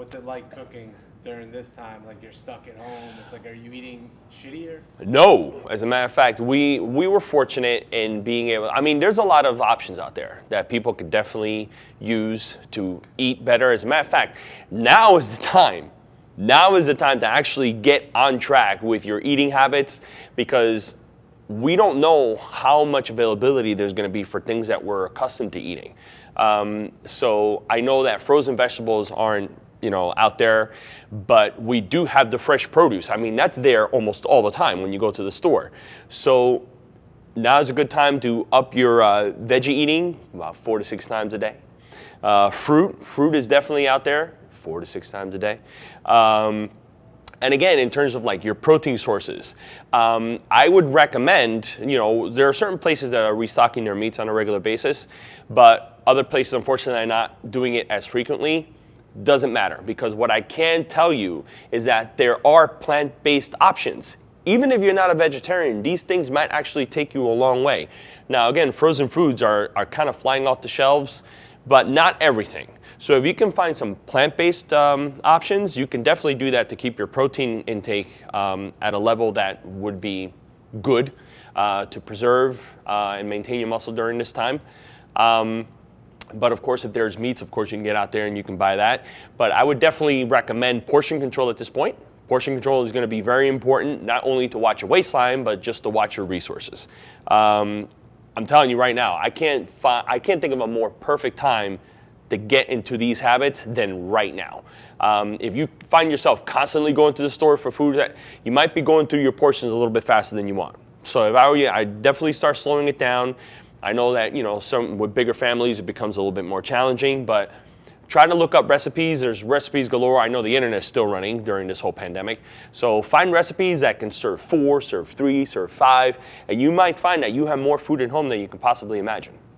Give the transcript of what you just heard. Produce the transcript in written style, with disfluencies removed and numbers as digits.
what's it like cooking during this time? Like you're stuck at home. It's like, are you eating shittier? No, as a matter of fact, we were fortunate in being able. I mean, there's a lot of options out there that people could definitely use to eat better. As a matter of fact, now is the time. Now is the time to actually get on track with your eating habits, because we don't know how much availability there's going to be for things that we're accustomed to eating. So I know that frozen vegetables aren't, out there, but we do have the fresh produce. I mean, that's there almost all the time when you go to the store. So now is a good time to up your veggie eating about 4 to 6 times a day. Fruit is definitely out there 4 to 6 times a day. And again, in terms of like your protein sources, I would recommend, there are certain places that are restocking their meats on a regular basis, but other places, unfortunately, are not doing it as frequently. Doesn't matter, because what I can tell you is that there are plant-based options. Even if you're not a vegetarian, these things might actually take you a long way. Now, again, frozen foods are kind of flying off the shelves, but not everything. So if you can find some plant-based options, you can definitely do that to keep your protein intake at a level that would be good to preserve and maintain your muscle during this time. But of course, if there's meats, of course, you can get out there and you can buy that. But I would definitely recommend portion control at this point. Portion control is going to be very important, not only to watch your waistline, but just to watch your resources. I'm telling you right now, I can't think of a more perfect time to get into these habits than right now. If you find yourself constantly going to the store for food, you might be going through your portions a little bit faster than you want. So if I were you, I'd definitely start slowing it down. I know that, some with bigger families, it becomes a little bit more challenging, but try to look up recipes. There's recipes galore. I know the internet is still running during this whole pandemic. So find recipes that can serve 4, serve 3, serve 5, and you might find that you have more food at home than you can possibly imagine.